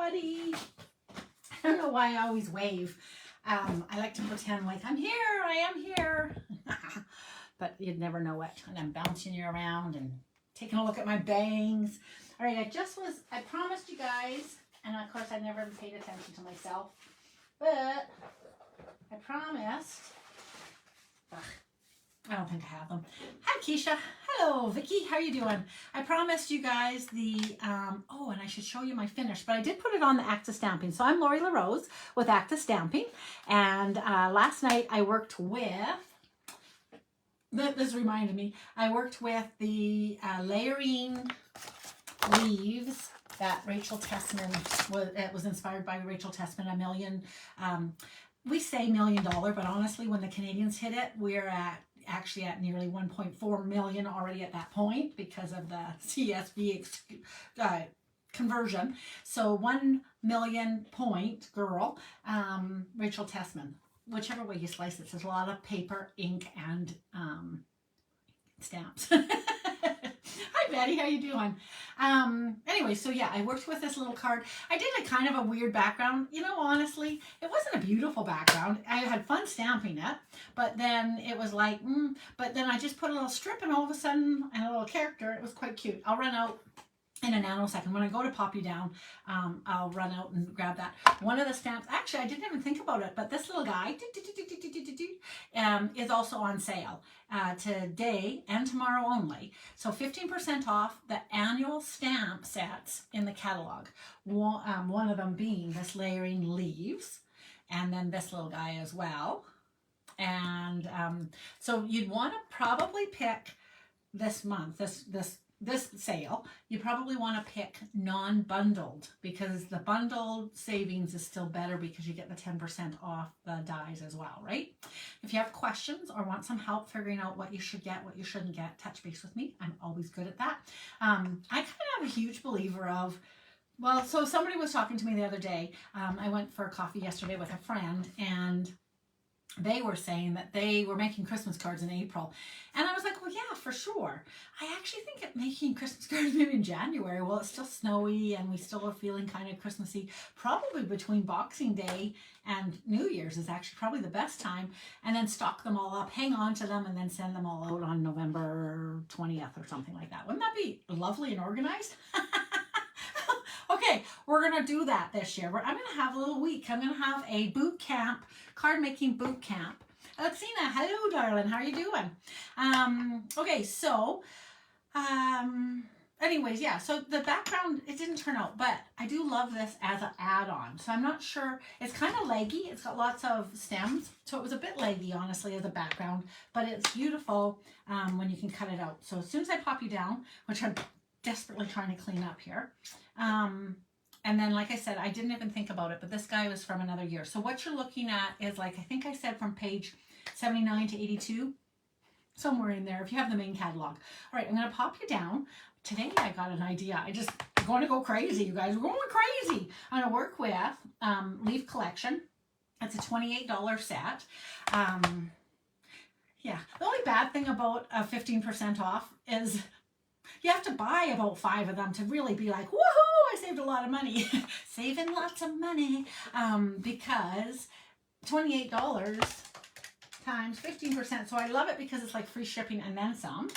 everybody. I don't know why I always wave. I like to pretend like I'm here, I am here. But you'd never know it. And I'm bouncing you around and taking a look at my bangs. All right, I promised you guys, and of course I never even paid attention to myself, but I promised. I don't think I have them. Hi, Keisha. Hello, Vicky. How are you doing? I promised you guys the, oh, and I should show you my finish, but I did put it on the Acta Stamping. So I'm Lori LaRose with Acta Stamping. And last night I worked with, this reminded me, I worked with the layering leaves that Rachel Tessman, it was inspired by Rachel Tessman, $1 million. We say $1 million, but honestly, when the Canadians hit it, we're actually at nearly 1.4 million already at that point because of the CSV conversion. So 1 million point girl, Rachel Tessman. Whichever way you slice it, there's a lot of paper, ink, and stamps. Hi Betty, how you doing? Anyway, so yeah, I worked with this little card. I did a kind of a weird background. You know, honestly, it wasn't a beautiful background. I had fun stamping it, but then it was like, but then I just put a little strip and all of a sudden, and a little character, it was quite cute. I'll run out in a nanosecond. When I go to pop you down, I'll run out and grab that. One of the stamps, actually, I didn't even think about it, but this little guy is also on sale today and tomorrow only. So 15% off the annual stamp sets in the catalog. One of them being this layering leaves, and then this little guy as well. And so you'd want to probably pick this month, this sale, you probably want to pick non-bundled because the bundled savings is still better because you get the 10% off the dies as well, right? If you have questions or want some help figuring out what you should get, what you shouldn't get, touch base with me. I'm always good at that. I kind of am a huge believer of, well, so somebody was talking to me the other day. I went for a coffee yesterday with a friend, and they were saying that they were making Christmas cards in April. And I was like, well, yeah, for sure. I actually think making Christmas cards maybe in January, well, it's still snowy and we still are feeling kind of Christmassy. Probably between Boxing Day and New Year's is actually probably the best time. And then stock them all up, hang on to them, and then send them all out on November 20th or something like that. Wouldn't that be lovely and organized? Okay, we're going to do that this year. I'm going to have a little week. I'm going to have a boot camp, card making boot camp. Alexina, hello, darling. How are you doing? Okay, so, anyways, yeah. So the background, it didn't turn out, but I do love this as an add-on. So I'm not sure. It's kind of leggy. It's got lots of stems. So it was a bit leggy, honestly, as a background. But it's beautiful when you can cut it out. So as soon as I pop you down, which I'm desperately trying to clean up here. And then, like I said, I didn't even think about it, but this guy was from another year. So what you're looking at is, like, I think I said from page 79 to 82, somewhere in there, if you have the main catalog. All right, I'm going to pop you down. Today I got an idea. I'm going to go crazy, you guys. We're going crazy. I'm going to work with Leaf Collection. It's a $28 set. Yeah, the only bad thing about 15% off is you have to buy about 5 of them to really be like, woohoo, I saved a lot of money. Saving lots of money because $28 times 15%. So I love it because it's like free shipping and then some.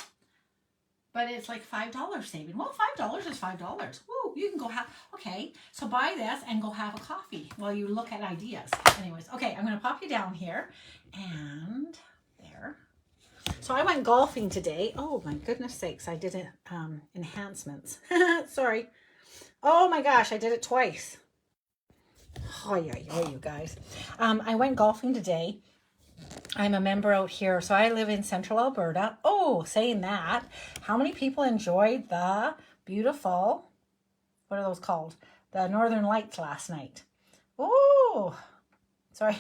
But it's like $5 saving. Well, $5 is $5. Woo, you can go have, okay, so buy this and go have a coffee while you look at ideas. Anyways, okay, I'm going to pop you down here. And there. So I went golfing today. Oh my goodness sakes, I did enhancements. Sorry. Oh my gosh, I did it twice. Oh yeah, you guys. I went golfing today. I'm a member out here. So I live in central Alberta. Oh, saying that, how many people enjoyed the beautiful, what are those called? The Northern Lights last night. Oh, sorry,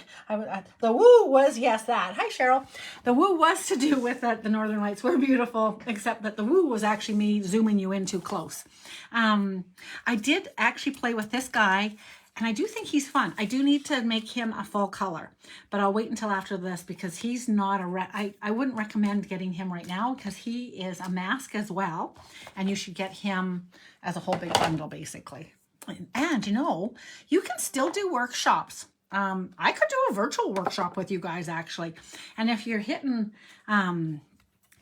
the woo was, yes, that. Hi, Cheryl. The woo was to do with the Northern Lights were beautiful, except that the woo was actually me zooming you in too close. I did actually play with this guy, and I do think he's fun. I do need to make him a full color, but I'll wait until after this because he's not I wouldn't recommend getting him right now because he is a mask as well, and you should get him as a whole big bundle, basically. And you know, you can still do workshops. I could do a virtual workshop with you guys actually. And if you're hitting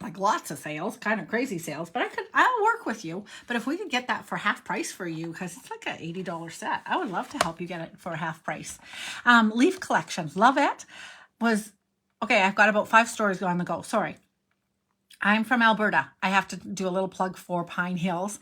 like lots of sales, kind of crazy sales, but I'll work with you. But if we could get that for half price for you, because it's like an $80 set, I would love to help you get it for half price. Leaf collections, love it. Okay, I've got about 5 stories on the go. Sorry. I'm from Alberta. I have to do a little plug for Pine Hills.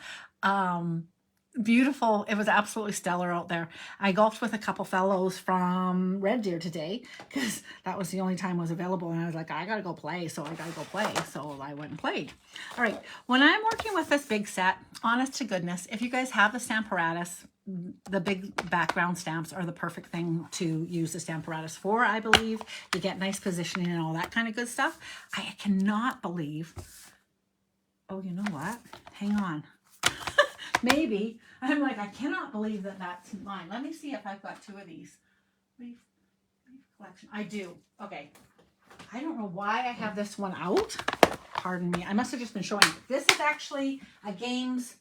Beautiful. It was absolutely stellar out there. I golfed with a couple fellows from Red Deer today because that was the only time I was available. And I was like, I got to go play. So I got to go play. So I went and played. All right. When I'm working with this big set, honest to goodness, if you guys have the Stamparatus, the big background stamps are the perfect thing to use the Stamparatus for, I believe. You get nice positioning and all that kind of good stuff. I cannot believe. Oh, you know what? Hang on. Maybe. I'm like, I cannot believe that that's mine. Let me see if I've got 2 of these. Leaf collection. I do. Okay. I don't know why I have this one out. Pardon me. I must have just been showing. This is actually a games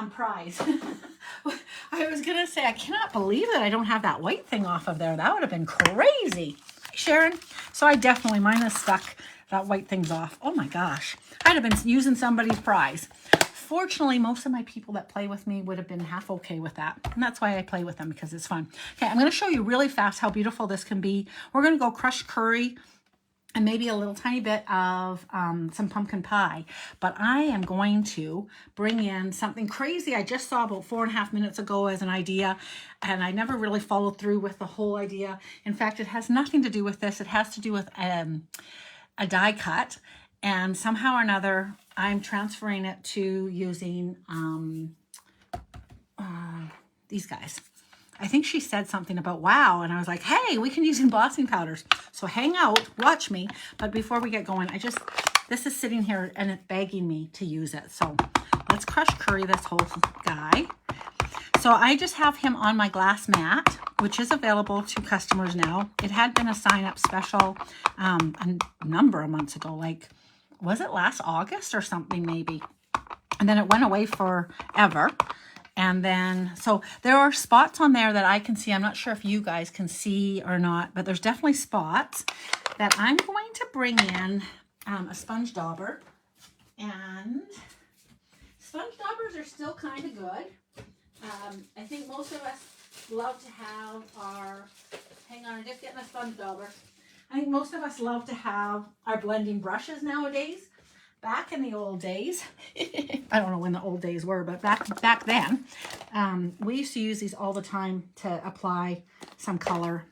prize. I was going to say, I cannot believe that I don't have that white thing off of there. That would have been crazy. Sharon. So I definitely, mine has stuck. That white thing's off. Oh my gosh. I'd have been using somebody's prize. Fortunately, most of my people that play with me would have been half okay with that. And that's why I play with them, because it's fun. Okay, I'm going to show you really fast how beautiful this can be. We're going to go crushed curry and maybe a little tiny bit of some pumpkin pie. But I am going to bring in something crazy I just saw about 4.5 minutes ago as an idea. And I never really followed through with the whole idea. In fact, it has nothing to do with this. It has to do with a die cut. And somehow or another, I'm transferring it to using these guys. I think she said something about wow. And I was like, hey, we can use embossing powders. So hang out, watch me. But before we get going, this is sitting here and it's begging me to use it. So let's crush curry this whole guy. So I just have him on my glass mat, which is available to customers now. It had been a sign-up special a number of months ago, like, was it last August or something maybe? And then it went away forever. And then, so there are spots on there that I can see. I'm not sure if you guys can see or not, but there's definitely spots that I'm going to bring in a sponge dauber. And sponge daubers are still kind of good. I think most of us love to have our, hang on, I'm just getting a sponge dauber. I think most of us love to have our blending brushes nowadays. Back in the old days, I don't know when the old days were, but back then, we used to use these all the time to apply some color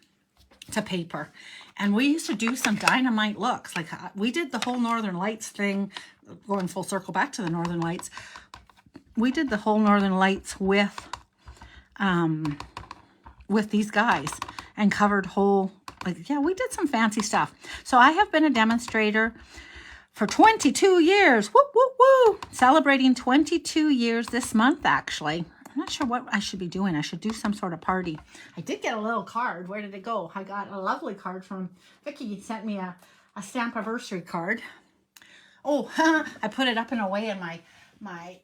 to paper. And we used to do some dynamite looks. Like we did the whole Northern Lights thing, going full circle back to the Northern Lights. We did the whole Northern Lights with these guys and covered whole, like, yeah, we did some fancy stuff. So I have been a demonstrator for 22 years. Woo, woo, woo. Celebrating 22 years this month, actually. I'm not sure what I should be doing. I should do some sort of party. I did get a little card. Where did it go? I got a lovely card from Vicki. Sent me a Stampiversary card. Oh, I put it up and away in my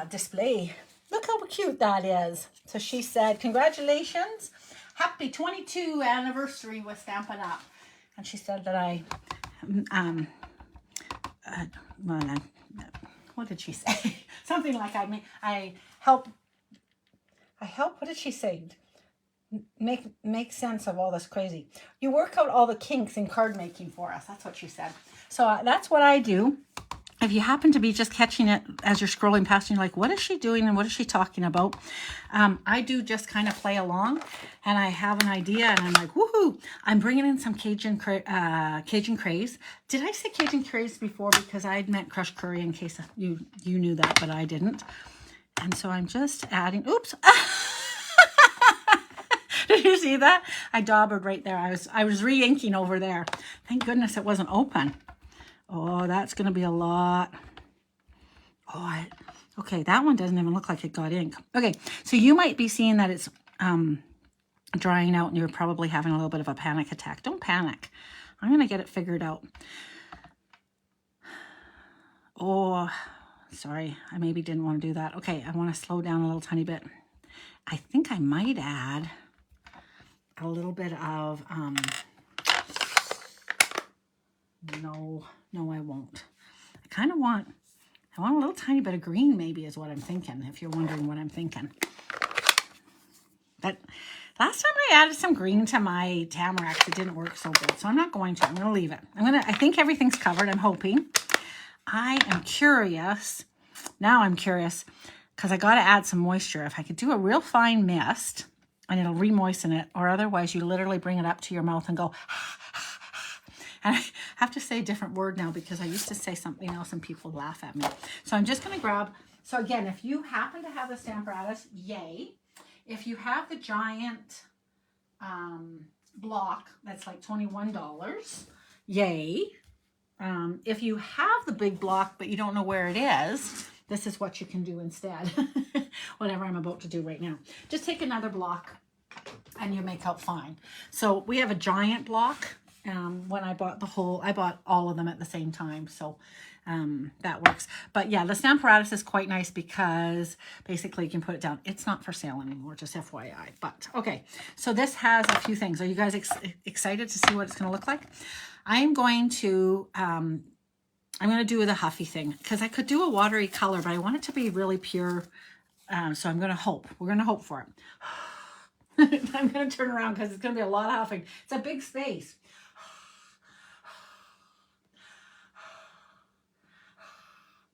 display. Look how cute that is. So she said, congratulations. Happy 22 anniversary with Stampin' Up. And she said that what did she say? Something like I help, what did she say? Make sense of all this crazy. You work out all the kinks in card making for us. That's what she said. So that's what I do. If you happen to be just catching it as you're scrolling past and you're like, what is she doing and what is she talking about? I do just kind of play along and I have an idea and I'm like, woohoo, I'm bringing in some Cajun craze. Did I say Cajun craze before? Because I had meant crushed curry in case you knew that, but I didn't. And so I'm just adding, oops. Did you see that? I daubered right there. I was re-inking over there. Thank goodness it wasn't open. Oh, that's going to be a lot. Oh, okay, that one doesn't even look like it got ink. Okay, so you might be seeing that it's drying out and you're probably having a little bit of a panic attack. Don't panic. I'm going to get it figured out. Oh, sorry. I maybe didn't want to do that. Okay, I want to slow down a little tiny bit. I think I might add a little bit of, no, I won't. I want a little tiny bit of green maybe is what I'm thinking, if you're wondering what I'm thinking. But last time I added some green to my tamaracks, it didn't work so good. So I'm not going to. I'm going to leave it. I think everything's covered, I'm hoping. I am curious. Now I'm curious because I got to add some moisture. If I could do a real fine mist and it'll re-moisten it, or otherwise you literally bring it up to your mouth and go, and I have to say a different word now because I used to say something else and people laugh at me. So I'm just going to grab, so again, if you happen to have the Stamparatus, yay. If you have the giant block, that's like $21, yay. If you have the big block, but you don't know where it is, this is what you can do instead. Whatever I'm about to do right now. Just take another block and you make out fine. So we have a giant block. When I bought I bought all of them at the same time. So that works. But yeah, the Stamparatus is quite nice because basically you can put it down. It's not for sale anymore, just FYI. But okay, so this has a few things. Are you guys excited to see what it's going to look like? I'm going to do the Huffy thing because I could do a watery color, but I want it to be really pure. So I'm going to hope. We're going to hope for it. I'm going to turn around because it's going to be a lot of huffing. It's a big space.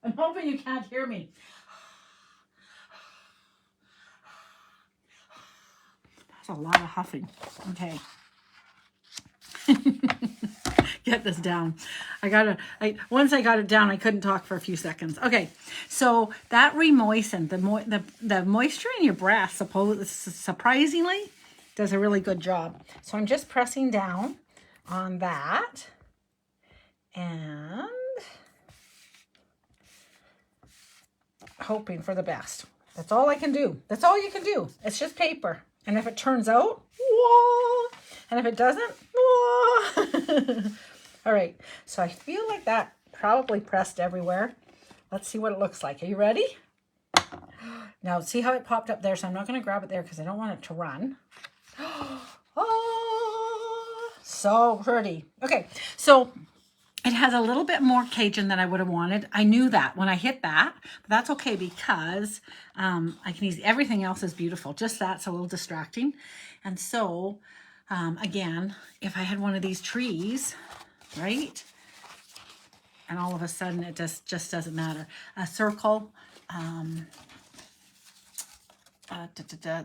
I'm hoping you can't hear me. That's a lot of huffing. Okay. Get this down. Once I got it down, I couldn't talk for a few seconds. Okay, so that re-moistened. The moisture in your breath, surprisingly, does a really good job. So I'm just pressing down on that. And hoping for the best. That's all I can do. That's all you can do. It's just paper. And if it turns out, whoa, and if it doesn't, whoa. All right. So I feel like that probably pressed everywhere. Let's see what it looks like. Are you ready? Now, see how it popped up there? So I'm not going to grab it there because I don't want it to run. Oh, so pretty. Okay. So it has a little bit more Cajun than I would have wanted. I knew that when I hit that, but that's okay because I can use everything else is beautiful. Just that's a little distracting. And so, again, if I had one of these trees, right? And all of a sudden it just doesn't matter. A circle.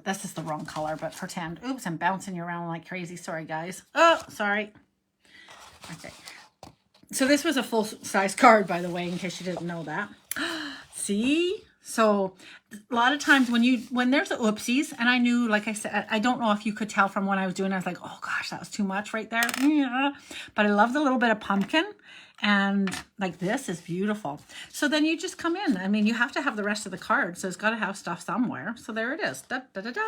This is the wrong color, but pretend. Oops, I'm bouncing you around like crazy. Sorry, guys. Oh, sorry. Okay. So this was a full-size card, by the way, in case you didn't know that. See? So a lot of times when there's oopsies, and I knew, like I said, I don't know if you could tell from what I was doing. I was like, oh gosh, that was too much right there. Yeah. But I love the little bit of pumpkin, and like this is beautiful. So then you just come in. I mean, you have to have the rest of the card, so it's got to have stuff somewhere. So there it is. Da, da, da, da.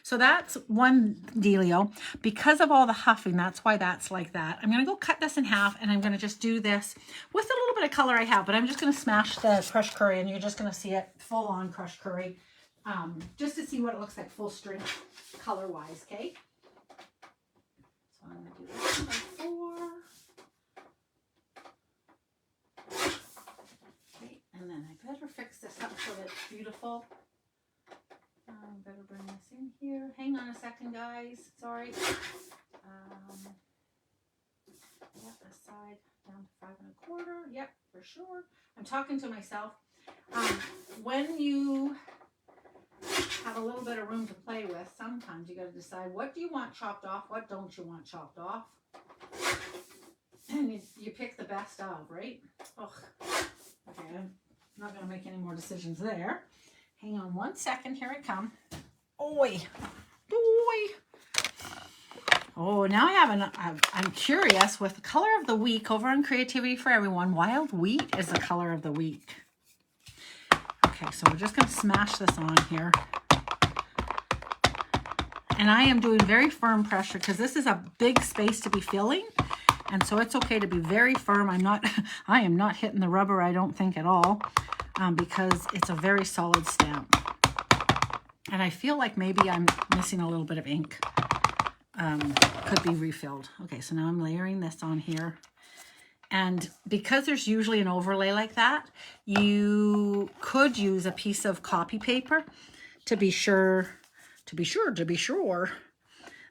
So that's one dealio. Because of all the huffing, that's why that's like that. I'm going to go cut this in half, and I'm going to just do this with a little bit of color I have, but I'm just going to smash the crushed curry, and you're just going to see it full on crushed curry, just to see what it looks like full strength color-wise, okay? So I'm going to do this by 4. Okay, and then I better fix this up so that it's beautiful. Better bring this in here. Hang on a second, guys. Sorry. Yep, this side down to 5 1/4. Yep, for sure. I'm talking to myself. When you have a little bit of room to play with, sometimes you got to decide what do you want chopped off, what don't you want chopped off, and you pick the best of, right? Ugh. Okay, I'm not going to make any more decisions there. Hang on one second. Here I come. Oi. Oi. Oh, now I have I'm curious with the color of the week over on Creativity for Everyone. Wild Wheat is the color of the week. Okay, so we're just going to smash this on here. And I am doing very firm pressure because this is a big space to be filling. And so it's okay to be very firm. I am not hitting the rubber, I don't think at all. Because it's a very solid stamp. And I feel like maybe I'm missing a little bit of ink. Could be refilled. Okay, so now I'm layering this on here. And because there's usually an overlay like that, you could use a piece of copy paper to be sure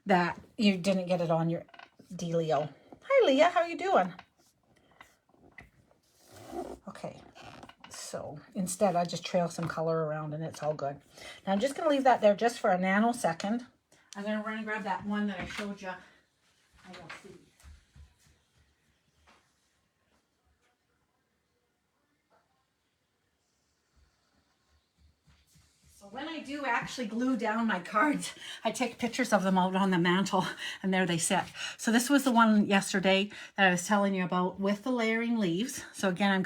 that you didn't get it on your dealio. Hi, Leah. How you doing? Okay. So instead, I just trail some color around and it's all good. Now I'm just going to leave that there just for a nanosecond. I'm going to run and grab that one that I showed you. I don't see. So when I do actually glue down my cards, I take pictures of them out on the mantle and there they sit. So this was the one yesterday that I was telling you about with the layering leaves. So again,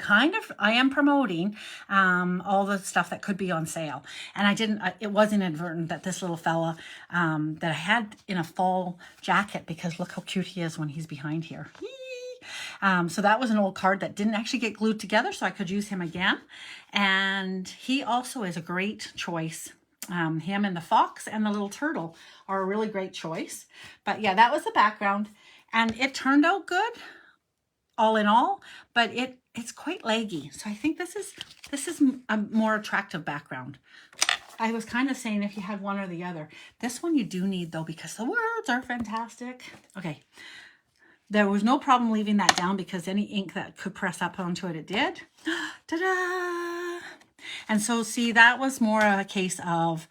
I am promoting all the stuff that could be on sale. And it was inadvertent that this little fella that I had in a fall jacket, because look how cute he is when he's behind here. So that was an old card that didn't actually get glued together, so I could use him again. And he also is a great choice. Him and the fox and the little turtle are a really great choice. But yeah, that was the background. And it turned out good, all in all, but it's quite leggy. So I think this is a more attractive background. I was kind of saying if you had one or the other. This one you do need though, because the words are fantastic. Okay. There was no problem leaving that down because any ink that could press up onto it, it did. Ta-da! And so, see, that was more a case of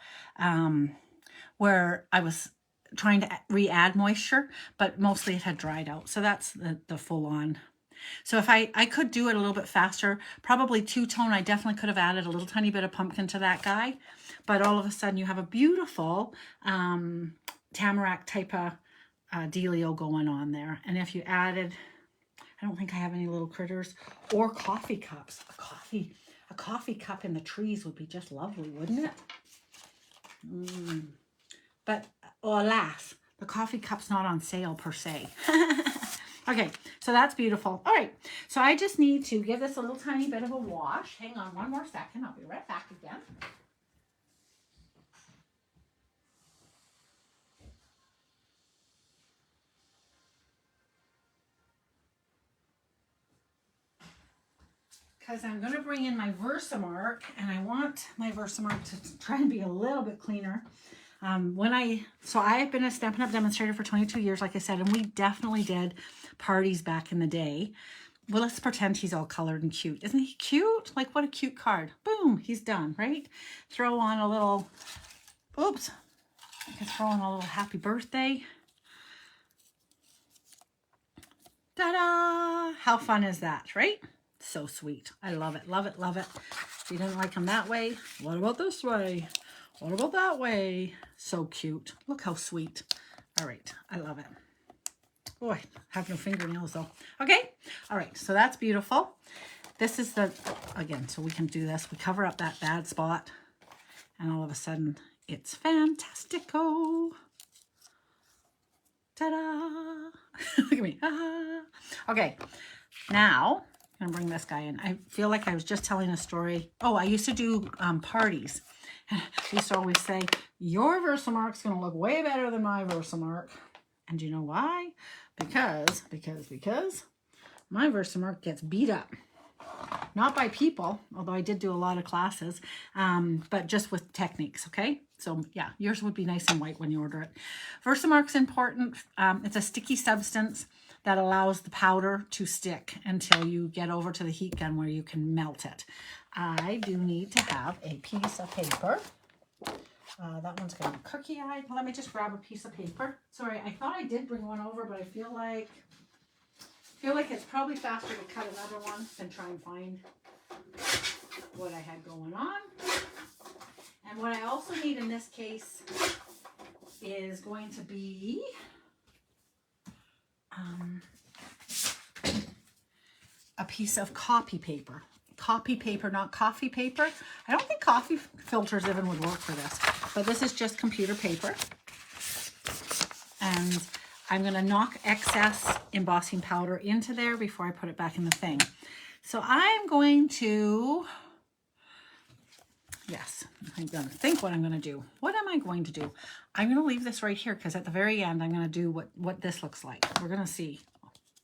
where I was trying to re-add moisture, but mostly it had dried out. So that's the full-on. So if I could do it a little bit faster, probably two-tone, I definitely could have added a little tiny bit of pumpkin to that guy. But all of a sudden, you have a beautiful tamarack type of dealio going on there. And if you added, I don't think I have any little critters or coffee cups. A coffee cup in the trees would be just lovely, wouldn't it? But alas, the coffee cup's not on sale per se. Okay, so that's beautiful. All right, so I just need to give this a little tiny bit of a wash. Hang on one more second. I'll be right back again. Because I'm going to bring in my Versamark, and I want my Versamark to try and be a little bit cleaner. So I have been a Stampin' Up! Demonstrator for 22 years, like I said, and we definitely did parties back in the day. Well, let's pretend he's all colored and cute. Isn't he cute? Like, what a cute card. Boom, he's done, right? Throw on a little, oops, I can throw on a little happy birthday. Ta-da! How fun is that, right? So sweet. I love it, love it, love it. If you didn't like them that way, what about this way? What about that way? So cute. Look how sweet. All right, I love it. Boy, I have no fingernails though. Okay, all right, so that's beautiful. This is again, so we can do this. We cover up that bad spot, and all of a sudden, it's fantastico. Ta-da! Look at me. Ah. Okay, now I'm gonna bring this guy in. I feel like I was just telling a story. Oh, I used to do parties. I used to always say, your Versamark's gonna look way better than my Versamark. And you know why? Because my Versamark gets beat up. Not by people, although I did do a lot of classes, but just with techniques, okay? So yeah, yours would be nice and white when you order it. Versamark's important. It's a sticky substance that allows the powder to stick until you get over to the heat gun where you can melt it. I do need to have a piece of paper. That one's going to be cookie-eyed. Let me just grab a piece of paper. Sorry, I thought I did bring one over, but I feel like it's probably faster to cut another one than try and find what I had going on. And what I also need in this case is going to be a piece of copy paper. Copy paper, not coffee paper. I don't think coffee filters even would work for this, but this is just computer paper. And I'm going to knock excess embossing powder into there before I put it back in the thing. So I'm going to Yes, I'm going to think what I'm going to do. What am I going to do? I'm going to leave this right here because at the very end, I'm going to do what this looks like. We're going to see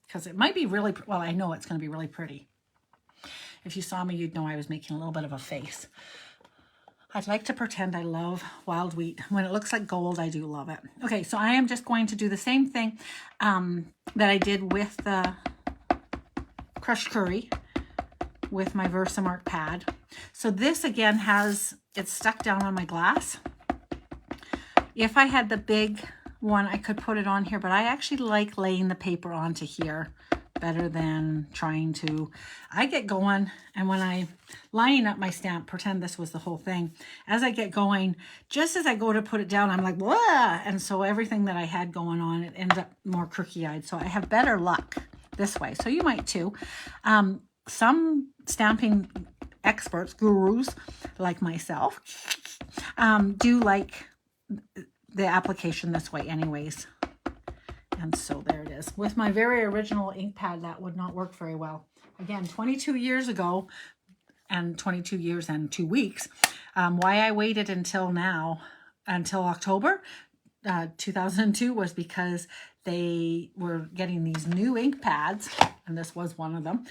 because it might be really, well, I know it's going to be really pretty. If you saw me, you'd know I was making a little bit of a face. I'd like to pretend I love wild wheat. When it looks like gold, I do love it. Okay, so I am just going to do the same thing that I did with the crushed curry with my Versamark pad. So this again it's stuck down on my glass. If I had the big one, I could put it on here, but I actually like laying the paper onto here better than trying to. I get going, and when I line up my stamp, pretend this was the whole thing. As I get going, just as I go to put it down, I'm like, whoa! And so everything that I had going on, it ends up more crookey-eyed. So I have better luck this way. So you might too. Some stamping experts, gurus like myself, do like the application this way anyways. And so there it is. With my very original ink pad, that would not work very well. Again, 22 years ago, and 22 years and 2 weeks. Why I waited until now, until October 2002, was because they were getting these new ink pads, and this was one of them.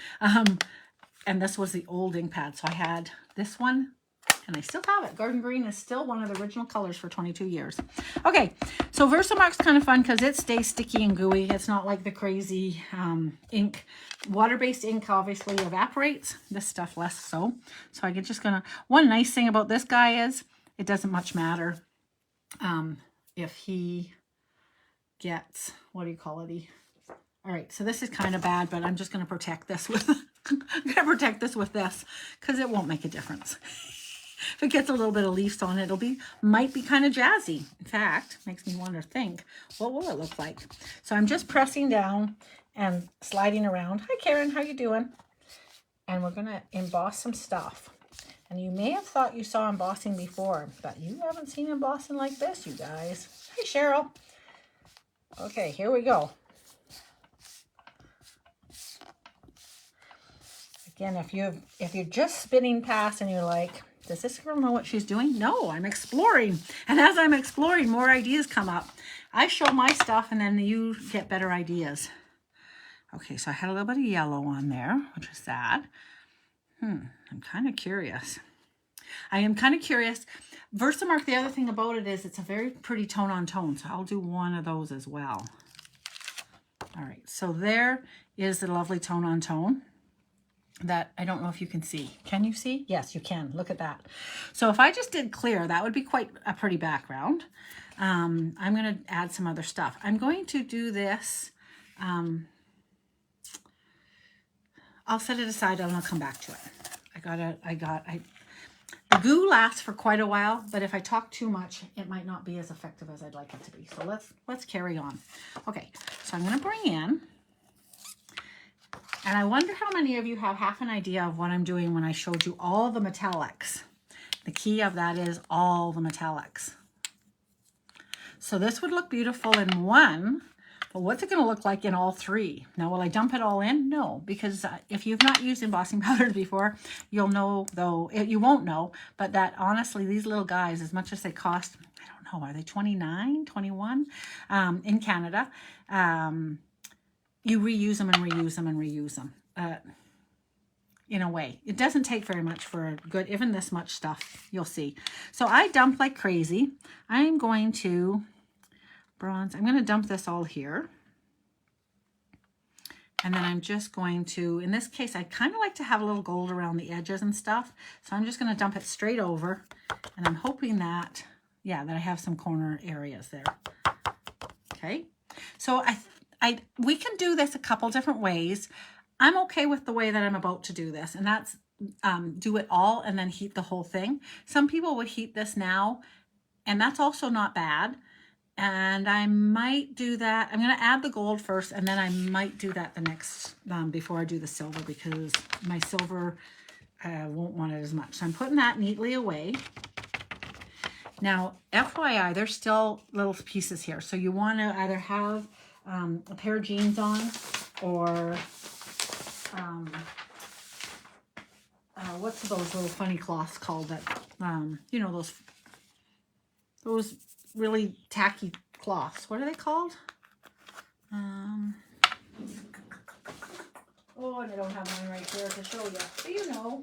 And this was the old ink pad. So I had this one, and I still have it. Garden Green is still one of the original colors for 22 years. Okay, so Versamark's kind of fun because it stays sticky and gooey. It's not like the crazy ink. Water-based ink obviously evaporates. This stuff less so. So I'm just gonna, one nice thing about this guy is it doesn't much matter if he gets, what do you call it? All right, so this is kind of bad, but I'm just gonna protect this with, I'm gonna protect this with this because it won't make a difference. If it gets a little bit of leaves on it, might be kind of jazzy. In fact, makes me wonder, think, what will it look like? So I'm just pressing down and sliding around. Hi, Karen, how you doing? And we're gonna emboss some stuff. And you may have thought you saw embossing before, but you haven't seen embossing like this, you guys. Hi, Cheryl. Okay, here we go. Again, if you're just spinning past and you're like, does this girl know what she's doing? No, I'm exploring. And as I'm exploring, more ideas come up. I show my stuff and then you get better ideas. Okay, so I had a little bit of yellow on there, which is sad. I'm kind of curious. I am kind of curious. Versamark, the other thing about it is it's a very pretty tone on tone. So I'll do one of those as well. All right, so there is the lovely tone on tone that I don't know if you can see. Can you see? Yes, you can. Look at that. So if I just did clear, that would be quite a pretty background. I'm going to add some other stuff. I'm going to do this. I'll set it aside and I'll come back to it. The goo lasts for quite a while, but if I talk too much, it might not be as effective as I'd like it to be. So let's carry on. Okay, so I'm going to bring in, and I wonder how many of you have half an idea of what I'm doing when I showed you all the metallics. The key of that is all the metallics. So this would look beautiful in one, but what's it going to look like in all three? Now, will I dump it all in? No, because if you've not used embossing powders before, you'll know, though, you won't know, but that honestly, these little guys, as much as they cost, I don't know, are they 29, 21 in Canada? You reuse them and reuse them and reuse them. In a way, it doesn't take very much for a good, even this much stuff, you'll see. So I dump like crazy. I'm going to bronze. I'm going to dump this all here. And then I'm just going to, in this case, I kind of like to have a little gold around the edges and stuff. So I'm just going to dump it straight over. And I'm hoping that, yeah, that I have some corner areas there. Okay. So we can do this a couple different ways. I'm okay with the way that I'm about to do this, and that's do it all and then heat the whole thing. Some people would heat this now, and that's also not bad. And I might do that. I'm going to add the gold first, and then I might do that the next, before I do the silver, because my silver won't want it as much. So I'm putting that neatly away. Now, FYI, there's still little pieces here. So you want to either have a pair of jeans on, or what's those little funny cloths called that you know, those really tacky cloths. What are they called? Oh, and I don't have mine right here to show you. But you know,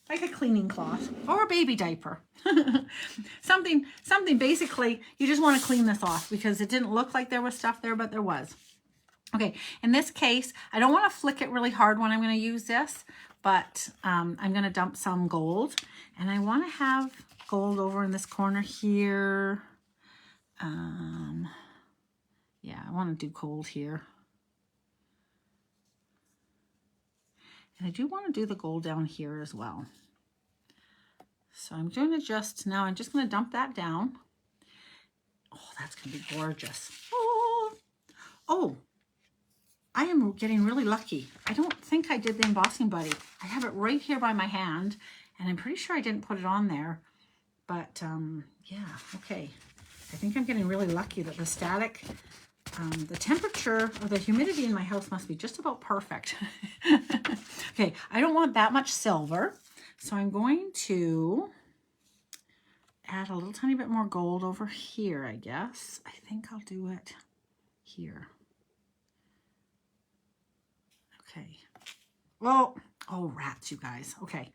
like a cleaning cloth or a baby diaper. something basically, you just want to clean this off because it didn't look like there was stuff there, but there was. Okay, in this case, I don't want to flick it really hard when I'm going to use this, but I'm going to dump some gold, and I want to have gold over in this corner here. Yeah, I want to do gold here. And I do want to do the gold down here as well. So I'm going to just, now I'm just going to dump that down. Oh, that's going to be gorgeous. Oh, I am getting really lucky. I don't think I did the embossing buddy. I have it right here by my hand, and I'm pretty sure I didn't put it on there. But yeah, okay. I think I'm getting really lucky that the static, the temperature or the humidity in my house must be just about perfect. Okay, I don't want that much silver, so I'm going to add a little tiny bit more gold over here, I guess. I think I'll do it here. Okay. Well, oh, rats, you guys. Okay.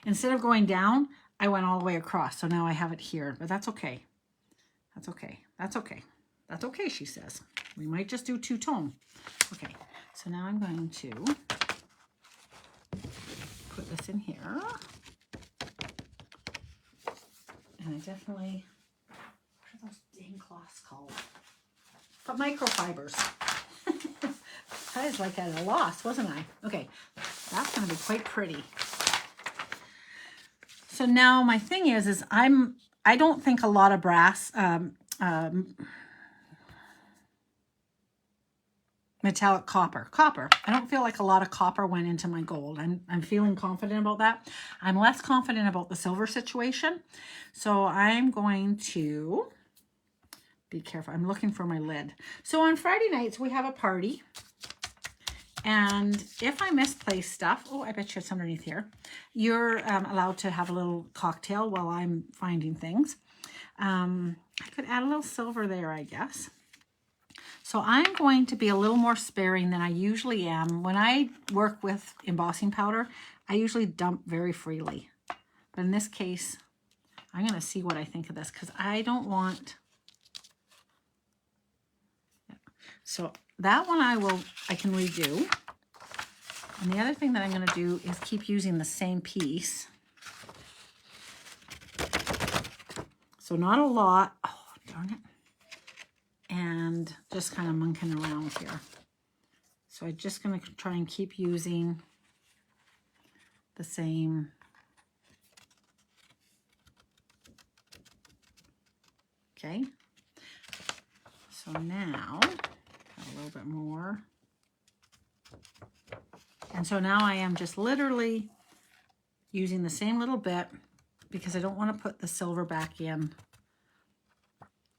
Instead of going down, I went all the way across. So now I have it here, but that's okay. That's okay. That's okay. That's okay, she says. We might just do two-tone. Okay. So now I'm going to put this in here. And I definitely, what are those dang cloths called? But microfibers. I was like at a loss, wasn't I? Okay, that's going to be quite pretty. So now my thing is I don't think a lot of brass, metallic copper. I don't feel like a lot of copper went into my gold. I'm feeling confident about that. I'm less confident about the silver situation. So I'm going to be careful. I'm looking for my lid. So on Friday nights, we have a party. And if I misplace stuff, oh, I bet you it's underneath here. You're allowed to have a little cocktail while I'm finding things. I could add a little silver there, I guess. So I'm going to be a little more sparing than I usually am. When I work with embossing powder, I usually dump very freely. But in this case, I'm going to see what I think of this because I don't want... So that one I can redo. And the other thing that I'm going to do is keep using the same piece. So not a lot. Oh, darn it. And just kind of monkeying around here. So I'm just going to try and keep using the same. Okay. So now, a little bit more. And so now I am just literally using the same little bit because I don't want to put the silver back in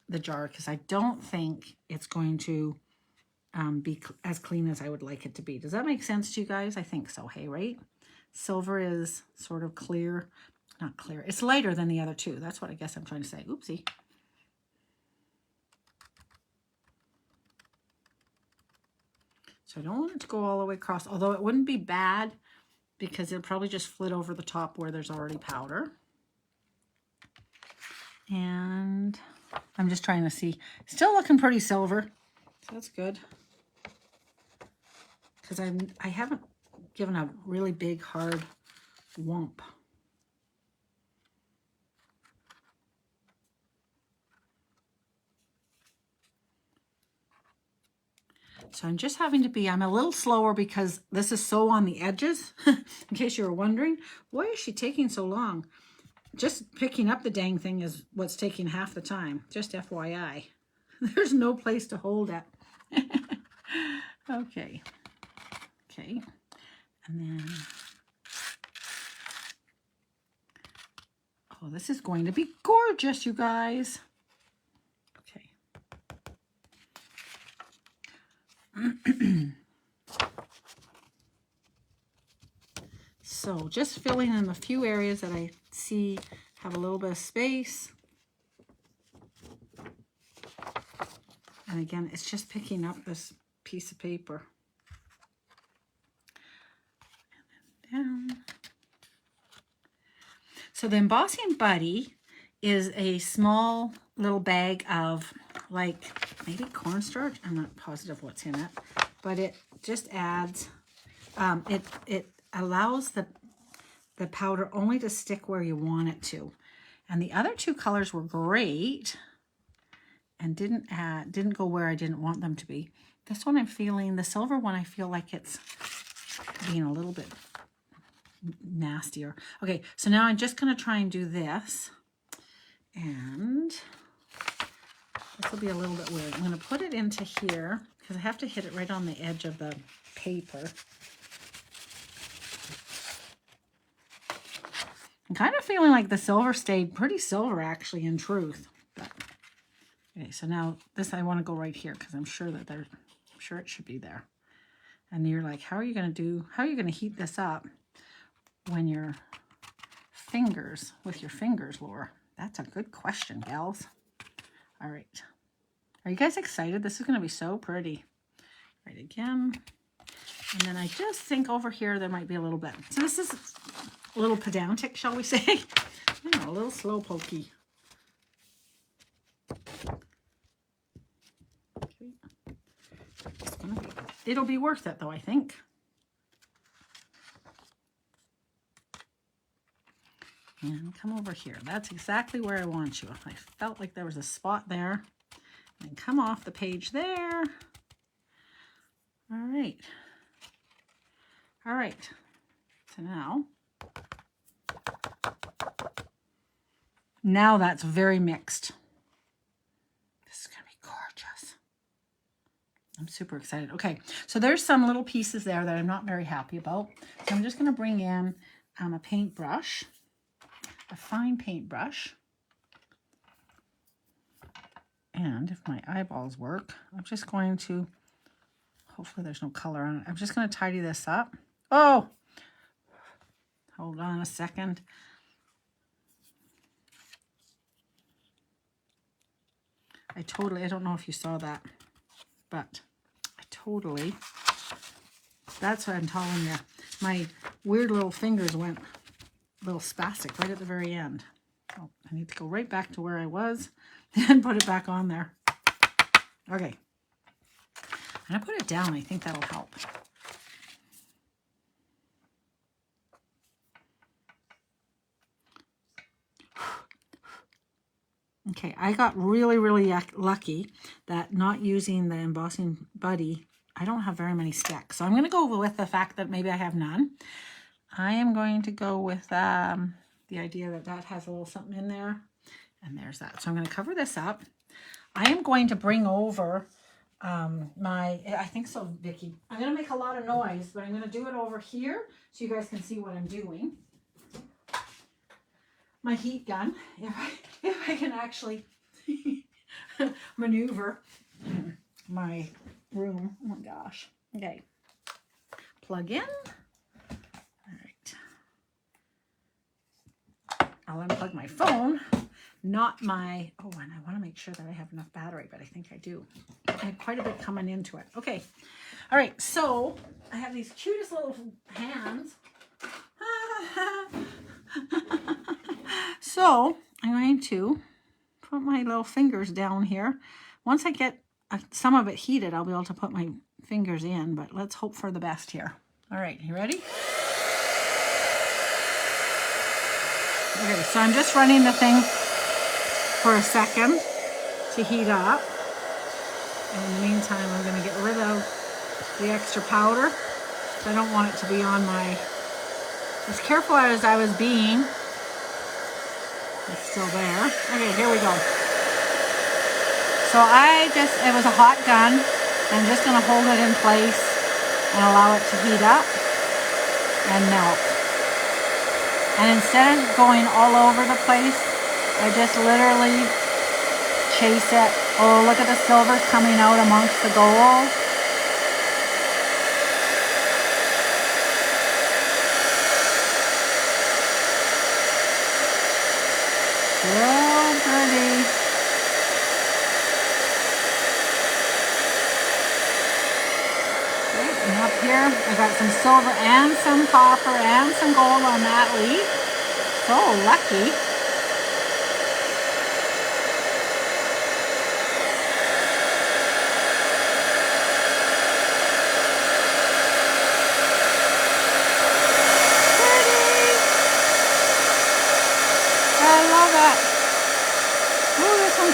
the jar because I don't think it's going to be as clean as I would like it to be. Does that make sense to you guys? I think so, hey, right? Silver is sort of clear, not clear. It's lighter than the other two. That's what I guess I'm trying to say. Oopsie. So I don't want it to go all the way across, although it wouldn't be bad because it'll probably just flit over the top where there's already powder. And I'm just trying to see. Still looking pretty silver, so that's good. Because I haven't given a really big, hard whomp. So I'm just having to be, I'm a little slower because this is so on the edges. In case you were wondering, why is she taking so long? Just picking up the dang thing is what's taking half the time. Just FYI. There's no place to hold it. Okay. Okay. And then, oh, this is going to be gorgeous, you guys. Okay. So So just filling in a few areas that I see have a little bit of space. And again, it's just picking up this piece of paper. And then down. So the embossing buddy is a small little bag of like maybe cornstarch. I'm not positive what's in it, but it just adds, it allows the powder only to stick where you want it to. And the other two colors were great and didn't go where I didn't want them to be. This one I'm feeling, the silver one, I feel like it's being a little bit nastier. Okay, so now I'm just going to try and do this. And this will be a little bit weird. I'm going to put it into here because I have to hit it right on the edge of the paper. I'm kind of feeling like the silver stayed pretty silver actually in truth. But okay, so now this I want to go right here because I'm sure that I'm sure it should be there. And you're like, how are you going to heat this up when your fingers, with your fingers, Laura? That's a good question, gals. All right. Are you guys excited? This is going to be so pretty. Right, again. And then I just think over here there might be a little bit. So this is a little pedantic, shall we say? You know, a little slow pokey. Okay. It'll be worth it though, I think. And come over here. That's exactly where I want you. I felt like there was a spot there. And come off the page there. All right. All right. So now that's very mixed. This is going to be gorgeous. I'm super excited. Okay, so there's some little pieces there that I'm not very happy about. So I'm just going to bring in a paintbrush, a fine paintbrush. And if my eyeballs work, I'm just going to, hopefully there's no color on it. I'm just going to tidy this up. Oh, hold on a second. I don't know if you saw that, but that's what I'm telling you. My weird little fingers went a little spastic right at the very end. Oh, I need to go right back to where I was and put it back on there. Okay. And I put it down. I think that'll help. Okay, I got really, really lucky that not using the embossing buddy, I don't have very many sticks. So I'm going to go with the fact that maybe I have none. I am going to go with the idea that that has a little something in there. And there's that. So I'm going to cover this up. I am going to bring over I think so, Vicki. I'm going to make a lot of noise, but I'm going to do it over here so you guys can see what I'm doing. My heat gun, if I can actually maneuver my room. Oh my gosh. Okay. Plug in. All right. I'll unplug my phone, not my, oh, and I want to make sure that I have enough battery, but I think I do. I have quite a bit coming into it. Okay. All right. So I have these cutest little hands. So I'm going to put my little fingers down here. Once I get some of it heated, I'll be able to put my fingers in, but let's hope for the best here. All right, you ready? Okay, so I'm just running the thing for a second to heat up. And in the meantime, I'm going to get rid of the extra powder. I don't want it to be on my, as careful as I was being. It's still there. Okay, here we go. So it was a hot gun. I'm just going to hold it in place and allow it to heat up and melt. And instead of going all over the place, I just literally chase it. Oh, look at the silvers coming out amongst the gold. So pretty. Okay, and up here, I got some silver and some copper and some gold on that leaf. So lucky.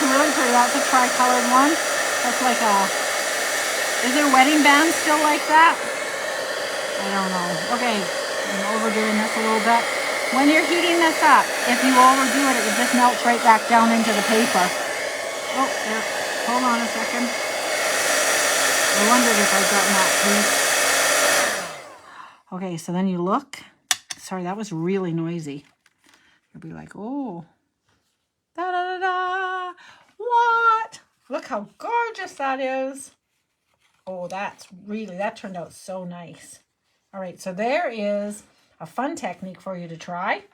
Really pretty. That's a tri-colored one. That's like a, is there wedding bands still like that? I don't know. Okay, I'm overdoing this a little bit. When you're heating this up, if you overdo it, it just melts right back down into the paper. Oh, there. Hold on a second. I wondered if I'd gotten that piece. Okay, so then you look. Sorry, that was really noisy. You'll be like, oh. Da-da-da-da. What? Look how gorgeous that is. Oh, that turned out so nice. All right, so there is a fun technique for you to try.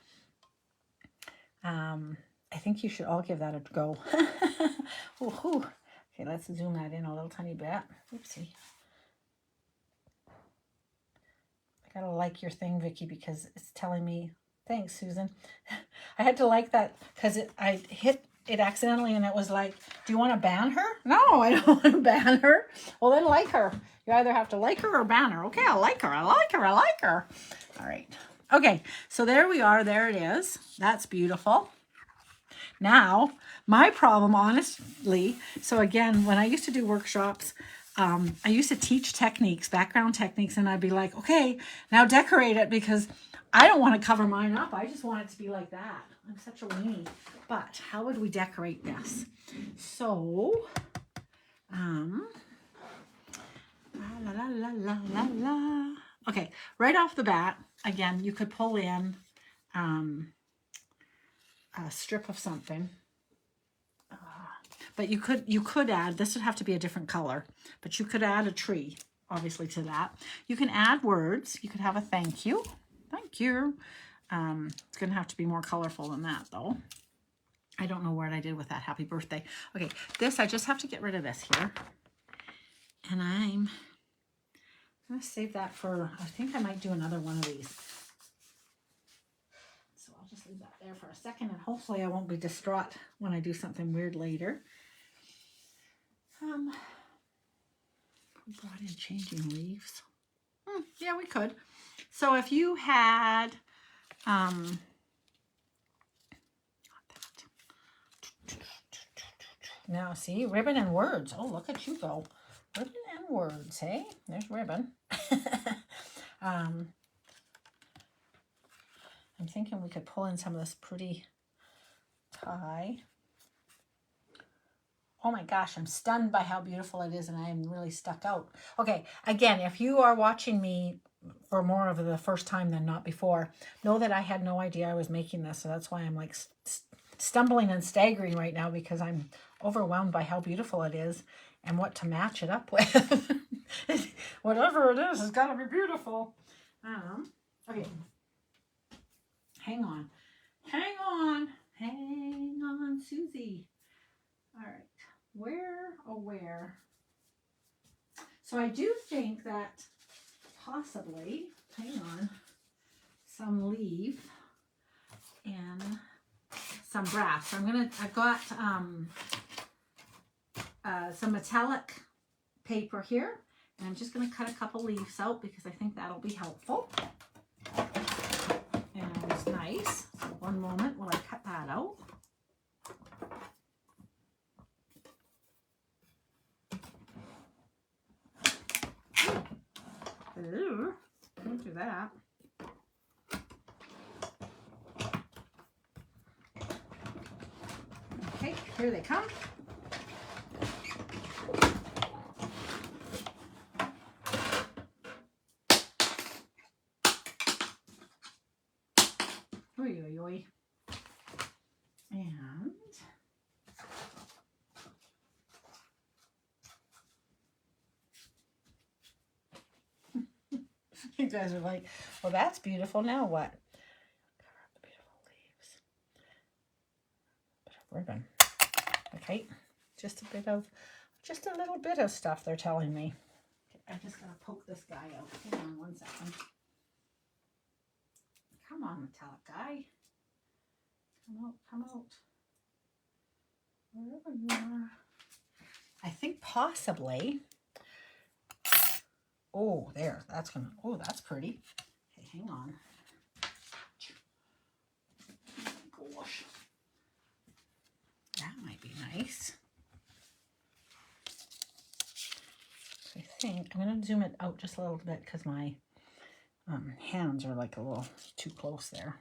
I think you should all give that a go. Okay, let's zoom that in a little tiny bit. Oopsie. I gotta like your thing, Vicki, because it's telling me, thanks, Susan. I had to like that because I hit it accidentally and it was like, do you want to ban her? No, I don't want to ban her. Well, then like her. You either have to like her or ban her. Okay, I like her. I like her. I like her. All right. Okay, so there we are. There it is. That's beautiful. Now, my problem, honestly, so again, when I used to do workshops, I used to teach techniques, background techniques, and I'd be like, okay, now decorate it because I don't want to cover mine up. I just want it to be like that. I'm such a weenie. But how would we decorate this? So, okay, right off the bat, again, you could pull in a strip of something. But you could add, this would have to be a different color, but you could add a tree, obviously, to that. You can add words. You could have a thank you. Thank you. It's going to have to be more colorful than that, though. I don't know what I did with that happy birthday. Okay, this, I just have to get rid of this here. And I'm going to save that for, I think I might do another one of these. So I'll just leave that there for a second, and hopefully I won't be distraught when I do something weird later. We brought in changing leaves. Yeah, we could. So if you had, now see, ribbon and words. Oh, look at you go. Ribbon and words, hey? There's ribbon. I'm thinking we could pull in some of this pretty tie. Oh my gosh, I'm stunned by how beautiful it is, and I am really stuck out. Okay, again, if you are watching me for more of the first time than not before, know that I had no idea I was making this, so that's why I'm like stumbling and staggering right now, because I'm overwhelmed by how beautiful it is and what to match it up with. Whatever it is, it's got to be beautiful. Okay, hang on, Susie. All right. Where? So I do think that possibly, hang on, some leaf and some brass. So I've got some metallic paper here, and I'm just gonna cut a couple leaves out because I think that'll be helpful. And it's nice. So one moment while I cut that out. Ooh, don't do that. Okay, here they come. Oy, oy, oy. And you guys are like, well, that's beautiful. Now what? Cover up the beautiful leaves. we're done. Okay, just a little bit of stuff they're telling me. Okay, I just gotta poke this guy out. Hang on 1 second. Come on, metallic guy. Come out, come out. Wherever you are. I think possibly. Oh, there. That's gonna. Oh, that's pretty. Okay, hang on. Gosh, that might be nice. I think I'm gonna zoom it out just a little bit because my hands are like a little too close there.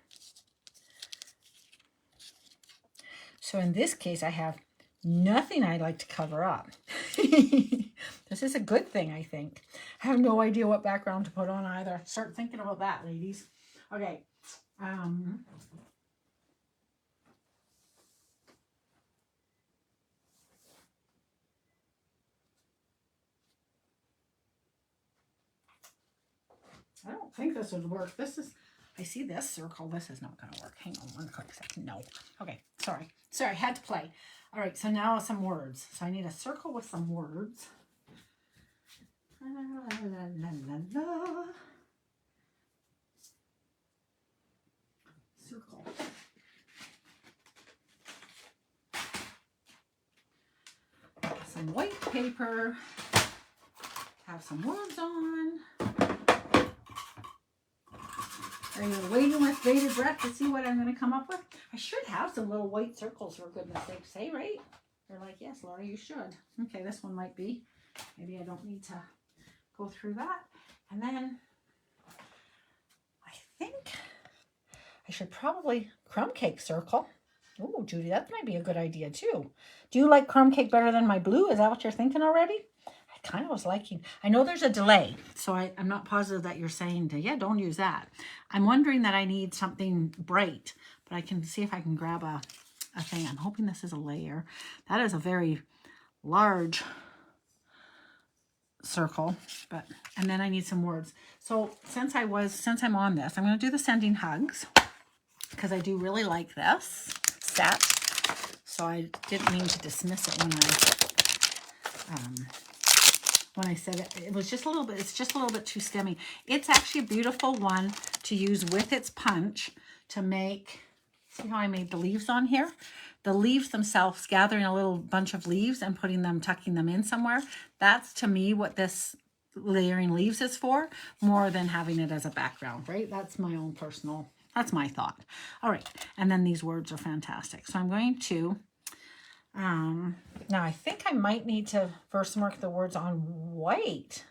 So in this case, I have nothing I'd like to cover up. This is a good thing, I think. I have no idea what background to put on either. Start thinking about that, ladies. Okay. I don't think this would work. I see this circle. This is not going to work. Hang on 1 quick second. No. Okay. Sorry. Sorry. I had to play. All right. So now some words. So I need a circle with some words. La, la, la, la. Circle. Some white paper. Have some words on. Are you waiting with bated breath to see what I'm going to come up with? I should have some little white circles, for goodness sake, say, right? They're like, yes, Laura, you should. Okay, this one might be. Maybe I don't need to go through that. And then I think I should probably crumb cake circle. Oh, Judy, that might be a good idea too. Do you like crumb cake better than my blue? Is that what you're thinking already? I kind of was liking. I know there's a delay, so I'm not positive that you're saying yeah, don't use that. I'm wondering that I need something bright, but I can see if I can grab a thing. I'm hoping this is a layer. That is a very large circle, and then I need some words. So since I'm on this, I'm going to do the sending hugs because I do really like this set. So I didn't mean to dismiss it when I said it. It was just a little bit, it's just a little bit too stemmy. It's actually a beautiful one to use with its punch to make, see how I made the leaves on here? The leaves themselves, gathering a little bunch of leaves and tucking them in somewhere. That's to me what this layering leaves is for, more than having it as a background, right? That's my own personal, that's my thought. All right, and then these words are fantastic. So I'm going to, now I think I might need to first mark the words on white.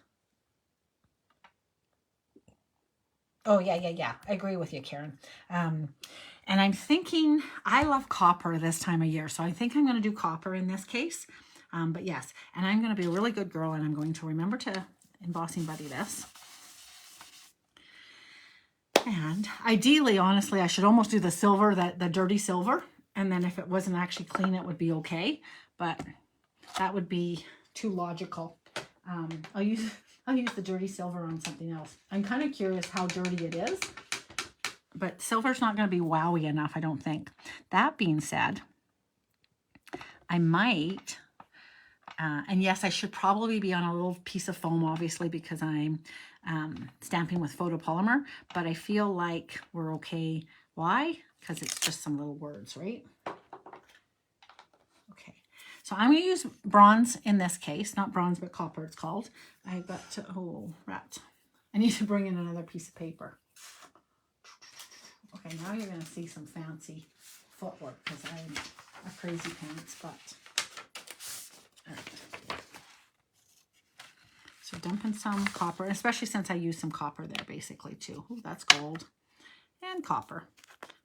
Oh, yeah. I agree with you, Karen. And I'm thinking, I love copper this time of year, so I think I'm going to do copper in this case. But yes, and I'm going to be a really good girl, and I'm going to remember to embossing buddy this. And ideally, honestly, I should almost do the silver, the dirty silver. And then if it wasn't actually clean, it would be okay. But that would be too logical. I'll use the dirty silver on something else. I'm kind of curious how dirty it is. But silver's not going to be wowy enough, I don't think. That being said, I might, and yes, I should probably be on a little piece of foam, obviously, because I'm stamping with photopolymer. But I feel like we're okay. Why? Because it's just some little words, right? Okay, so I'm going to use bronze in this case. Not bronze, but copper it's called. I got to, oh, rats. I need to bring in another piece of paper. Okay, now you're going to see some fancy footwork because I'm a crazy pants, but all right. So dumping some copper, especially since I used some copper there basically too. Oh, that's gold and copper.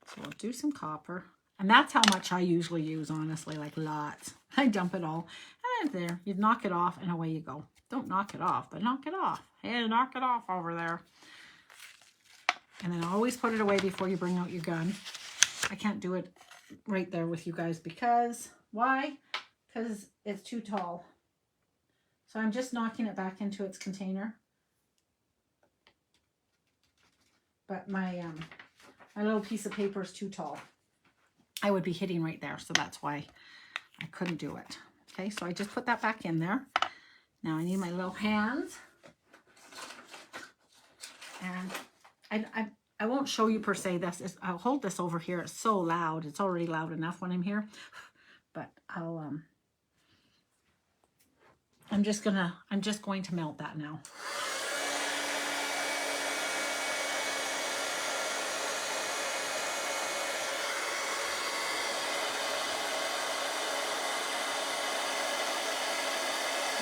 So we'll do some copper. And that's how much I usually use, honestly, like lots. I dump it all. And there, you knock it off and away you go. Don't knock it off, but knock it off. Hey, knock it off over there. And then always put it away before you bring out your gun. I can't do it right there with you guys because, why? Because it's too tall. So I'm just knocking it back into its container. But my little piece of paper is too tall. I would be hitting right there. So that's why I couldn't do it. Okay, so I just put that back in there. Now I need my little hands. And I won't show you per se this. I'll hold this over here. It's so loud. It's already loud enough when I'm here. But I'm just going to melt that now.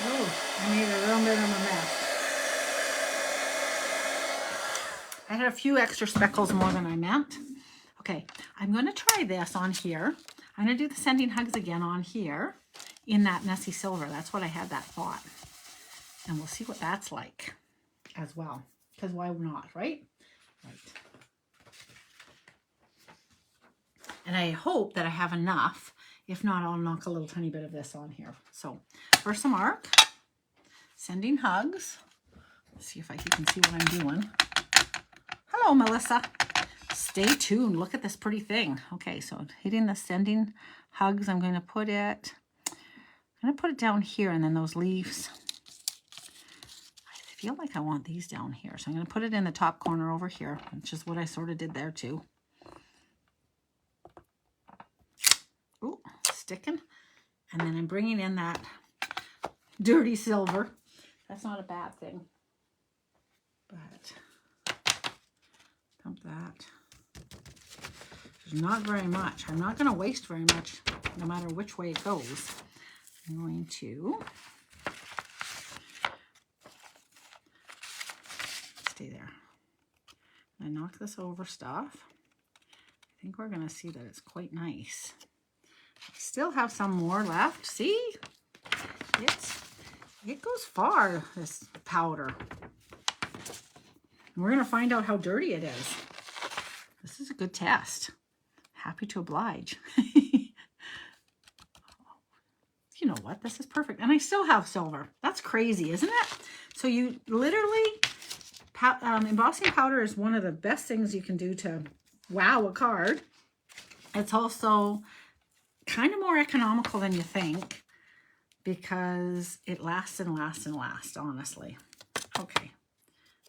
Oh, I made a real bit of a mess. I had a few extra speckles more than I meant. Okay, I'm going to try this on here. I'm going to do the Sending Hugs again on here in that messy silver. That's what I had that thought. And we'll see what that's like as well. Because why not, right? Right. And I hope that I have enough. If not, I'll knock a little tiny bit of this on here. So, first some mark. Sending Hugs. Let's see if you can see what I'm doing. Hello, Melissa. Stay tuned. Look at this pretty thing. Okay, so hitting the Sending Hugs, I'm going to put it down here, and then those leaves. I feel like I want these down here. So I'm going to put it in the top corner over here, which is what I sort of did there too. Ooh, sticking. And then I'm bringing in that dirty silver. That's not a bad thing. But dump that. There's not very much. I'm not going to waste very much, no matter which way it goes. I'm going to stay there. I knock this over stuff. I think we're going to see that it's quite nice. I still have some more left. See? It goes far, this powder. And we're going to find out how dirty it is. This is a good test. Happy to oblige. You know what? This is perfect. And I still have silver. That's crazy, isn't it? So you literally, embossing powder is one of the best things you can do to wow a card. It's also kind of more economical than you think because it lasts and lasts and lasts, honestly. Okay.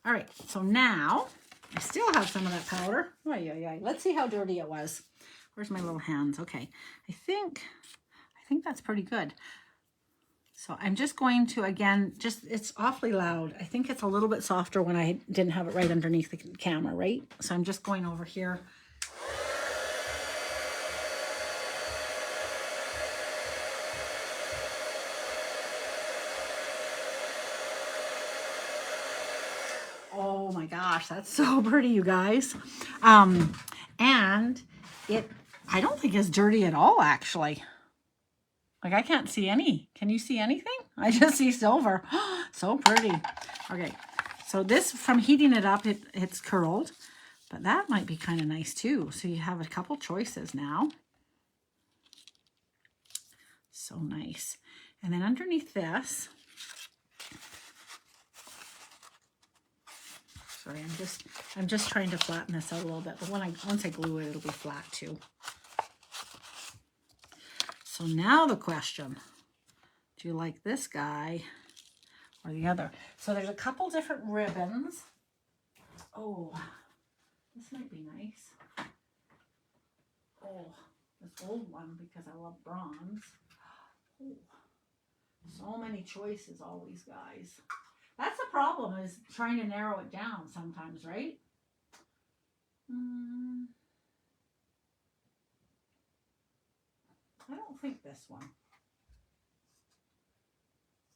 All right. So now I still have some of that powder. Oh, yeah. Let's see how dirty it was. Where's my little hands? Okay. I think that's pretty good. So I'm just going to, again, it's awfully loud. I think it's a little bit softer when I didn't have it right underneath the camera, right? So I'm just going over here. Oh my gosh, that's so pretty, you guys. And I don't think it's dirty at all, actually. Like, I can't see any. Can you see anything? I just see silver. So pretty. Okay, so this, from heating it up, it's curled. But that might be kind of nice, too. So you have a couple choices now. So nice. And then underneath this... Sorry, I'm just trying to flatten this out a little bit. But once I glue it, it'll be flat, too. So now the question, do you like this guy or the other? So there's a couple different ribbons. Oh, this might be nice. Oh, this old one because I love bronze. Oh, so many choices always, guys. That's the problem, is trying to narrow it down sometimes, right? I don't think this one.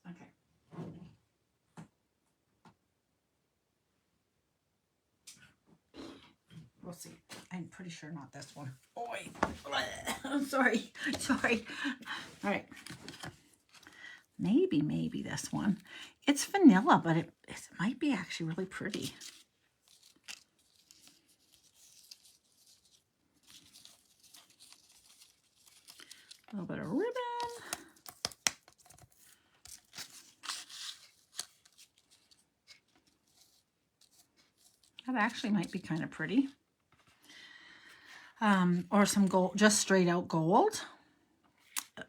Okay. We'll see. I'm pretty sure not this one. Oi. I'm sorry. Sorry. All right. Maybe this one. It's vanilla, but it might be actually really pretty. A little bit of ribbon. That actually might be kind of pretty. or some gold, just straight out gold.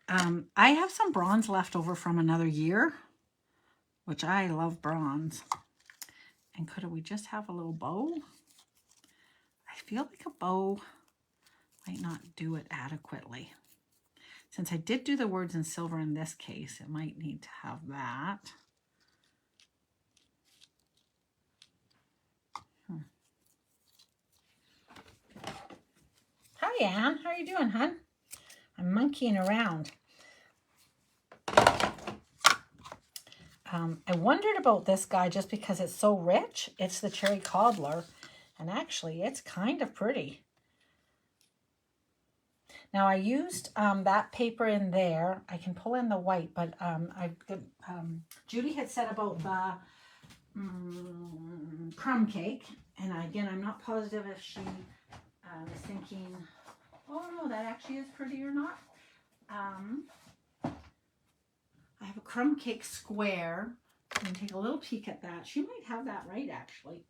I have some bronze left over from another year, which I love bronze. And could we just have a little bow? I feel like a bow might not do it adequately. Since I did do the words in silver in this case, it might need to have that. Hi, Anne. How are you doing, hon? I'm monkeying around. I wondered about this guy just because it's so rich. It's the Cherry Cobbler, and actually it's kind of pretty. Now I used that paper in there. I can pull in the white, but Judy had said about the crumb cake, and again, I'm not positive if she was thinking, oh no, that actually is pretty or not. I have a crumb cake square. I'm going to take a little peek at that. She might have that right, actually.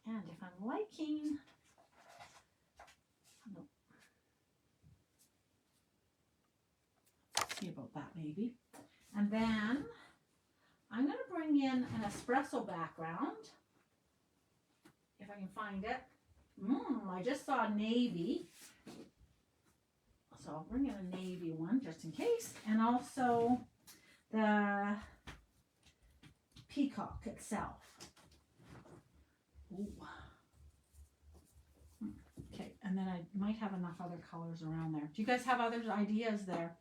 And if I'm liking... No. Let's see about that, maybe. And then I'm going to bring in an espresso background. If I can find it. I just saw navy. So I'll bring in a navy one just in case. And also the peacock itself. Ooh. Okay, and then I might have enough other colors around there. Do you guys have other ideas there?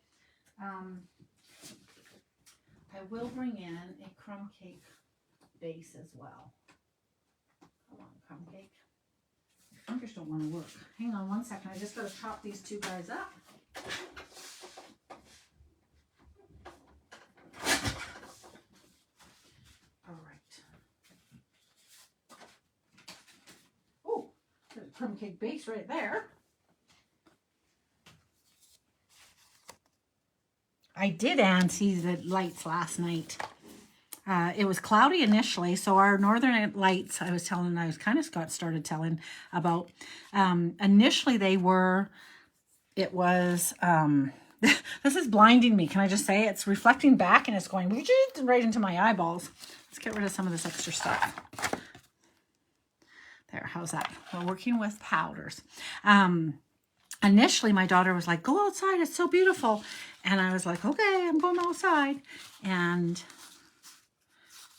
I will bring in a crumb cake base as well. Come on, crumb cake. My fingers don't want to work. Hang on one second. I just got to chop these two guys up. All right. Oh, there's a crumb cake base right there. I did, Anne, see the lights last night. It was cloudy initially, so our northern lights, I was kind of started telling about, initially it was, this is blinding me. Can I just say it's reflecting back and it's going right into my eyeballs. Let's get rid of some of this extra stuff. There, how's that? We're working with powders. Initially, my daughter was like, go outside, it's so beautiful. And I was like, okay, I'm going outside. And,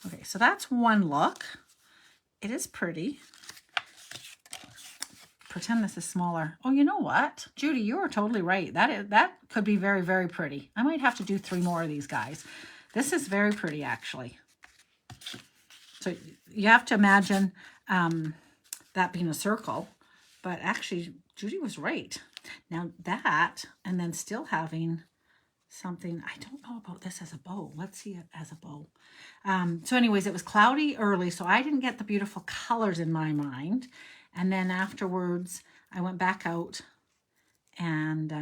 okay, so that's one look. It is pretty. Pretend this is smaller. Oh, you know what? Judy, you are totally right. That could be very, very pretty. I might have to do 3 more of these guys. This is very pretty, actually. So you have to imagine that being a circle. But actually, Judy was right. Now that, and then still having something, I don't know about this as a bow. Let's see it as a bow. So anyways, it was cloudy early, so I didn't get the beautiful colors in my mind. And then afterwards, I went back out and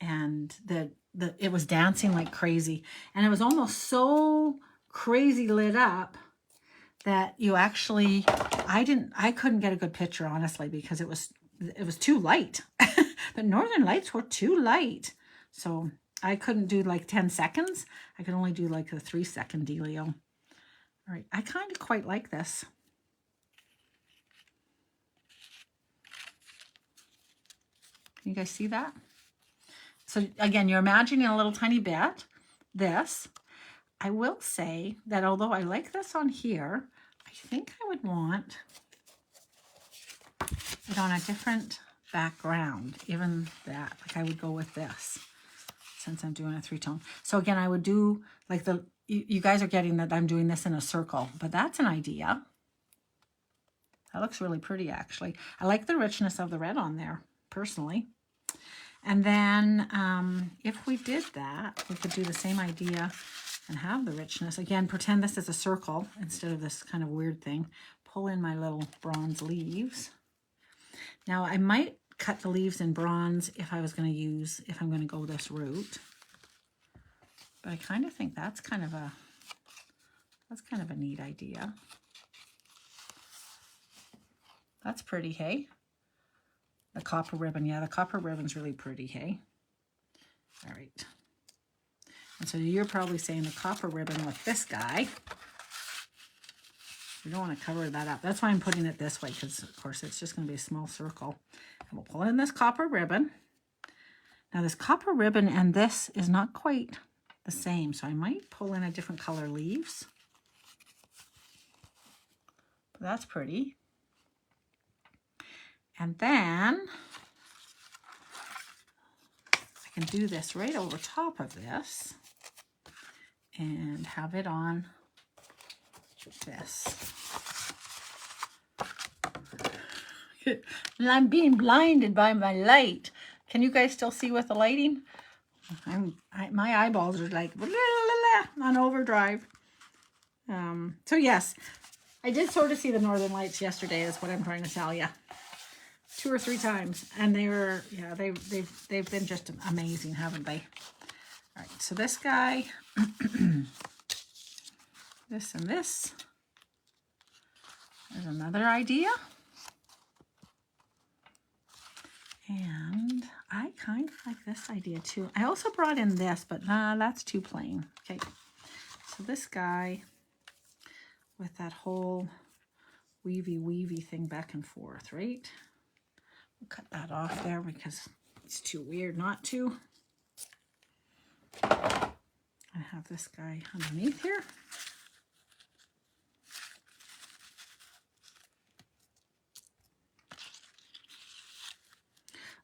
it was dancing like crazy. And it was almost so crazy lit up that you actually, I couldn't get a good picture, honestly, because it was too light. The northern lights were too light. So I couldn't do like 10 seconds. I could only do like a 3-second dealio. All right, I kind of quite like this. Can you guys see that? So again, you're imagining a little tiny bit. This, I will say that although I like this on here, I think I would want it on a different background. Even that, like I would go with this since I'm doing a 3-tone. So again, I would do like you guys are getting that I'm doing this in a circle, but that's an idea. That looks really pretty, actually. I like the richness of the red on there, personally. And then if we did that, we could do the same idea and have the richness. Again, pretend this is a circle instead of this kind of weird thing. Pull in my little bronze leaves. Now, I might cut the leaves in bronze if I'm going to go this route. But I kind of think that's kind of a neat idea. That's pretty, hey? The copper ribbon. Yeah, the copper ribbon's really pretty, hey? All right. And so you're probably saying the copper ribbon with this guy. We don't want to cover that up. That's why I'm putting it this way, because of course it's just going to be a small circle. And we'll pull in this copper ribbon. Now this copper ribbon and this is not quite the same, so I might pull in a different color leaves. But that's pretty. And then I can do this right over top of this and have it on this. I'm being blinded by my light. Can you guys still see with the lighting? My eyeballs are like blah, blah, blah, on overdrive. So yes, I did sort of see the northern lights yesterday, is what I'm trying to tell you. 2 or 3 times, and they were, yeah, they've been just amazing, haven't they? All right, so this guy, this and this. There's another idea. And I kind of like this idea too. I also brought in this, but that's too plain. Okay, so this guy with that whole weavy thing back and forth, right? We'll cut that off there because it's too weird not to. I have this guy underneath here.